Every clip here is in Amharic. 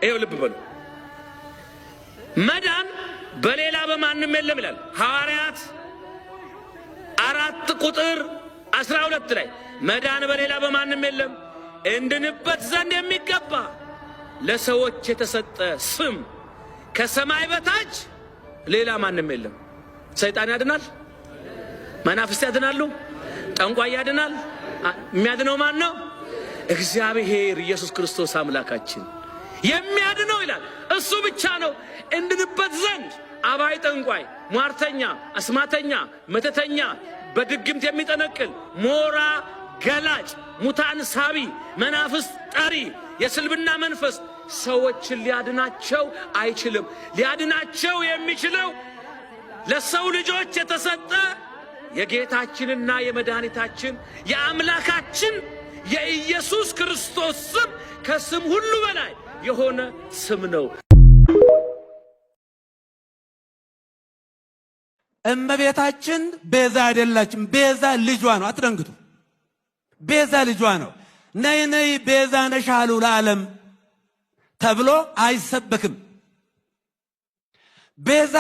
ይሄው ልብ በሉ። መዳን በሌላ በማንም የለም ይላል ሐዋርያት 4:12 ላይ መዳን በሌላ በማንም የለም እንድንበት ዘንድ የሚገባ ለሰዎች የተሰጠ ስም ከሰማይ በታች ሌላ ማንም የለም። ሰይጣን ያድናል? መናፍስት ያድናሉ? ጠንቋይ ያድናል? የሚያድነው ማን ነው? እግዚአብሔር ኢየሱስ ክርስቶስ አምላካችን የሚያድነው ይላል እሱ ብቻ ነው። እንድንበት ዘንድ አባይ፣ ጠንቋይ፣ ሟርተኛ፣ አስማተኛ፣ መተተኛ፣ በድግምት የሚጠነቅል፣ ሞራ ገላጭ፣ ሙታን ሳቢ፣ መናፍስት ጠሪ፣ የስልብና መንፈስ ሰዎችን ሊያድናቸው አይችልም። ሊያድናቸው የሚችለው ለሰው ልጆች የተሰጠ የጌታችንና የመድኃኒታችን የአምላካችን የኢየሱስ ክርስቶስ ስም ከስም ሁሉ በላይ የሆነ ስም ነው። እመቤታችን ቤዛ አይደላችም። ቤዛ ልጇ ነው። አትደንግጡ። ቤዛ ልጇ ነው። ነይ ነይ ቤዛ ነሽ አሉ ለዓለም ተብሎ አይሰበክም። ቤዛ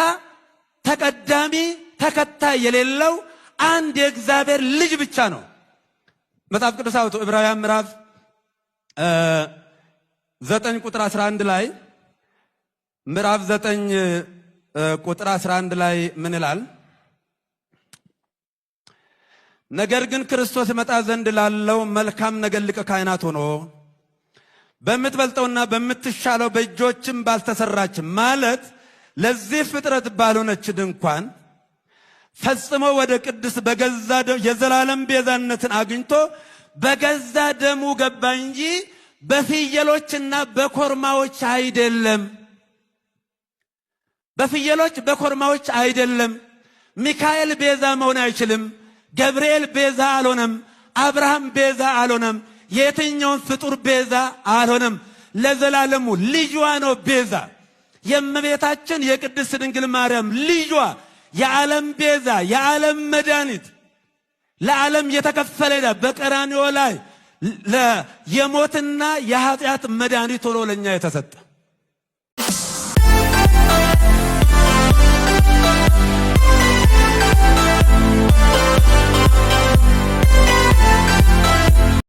ተቀዳሚ ተከታይ የሌለው አንድ የእግዚአብሔር ልጅ ብቻ ነው። መጽሐፍ ቅዱስ አውጡ ዕብራውያን ምዕራፍ 9:11 ላይ ምዕራፍ 9:11 ላይ ምን ይላል? ነገር ግን ክርስቶስ መጣ ዘንድ ላለው መልካም ነገር ሊቀ ካህናት ሆኖ በምትበልጠውና በምትሻለው በእጆችም ባልተሰራች ማለት ለዚህ ፍጥረት ባልሆነች ድንኳን ፈጽሞ ወደ ቅድስ በገዛ የዘላለም ቤዛነትን አግኝቶ በገዛ ደሙ ገባ እንጂ በፍየሎችና በኮርማዎች አይደለም። በፍየሎች በኮርማዎች አይደለም። ሚካኤል ቤዛ መሆን አይችልም። ገብርኤል ቤዛ አልሆነም። አብርሃም ቤዛ አልሆነም። የትኛውን ፍጡር ቤዛ አልሆነም። ለዘላለሙ ልጇ ነው ቤዛ። የእመቤታችን የቅድስት ድንግል ማርያም ልጇ የዓለም ቤዛ፣ የዓለም መድኃኒት፣ ለዓለም የተከፈለ ዕዳ በቀራንዮ ላይ የሞትና የኃጢአት መድኃኒት ሆኖ ለኛ የተሰጠ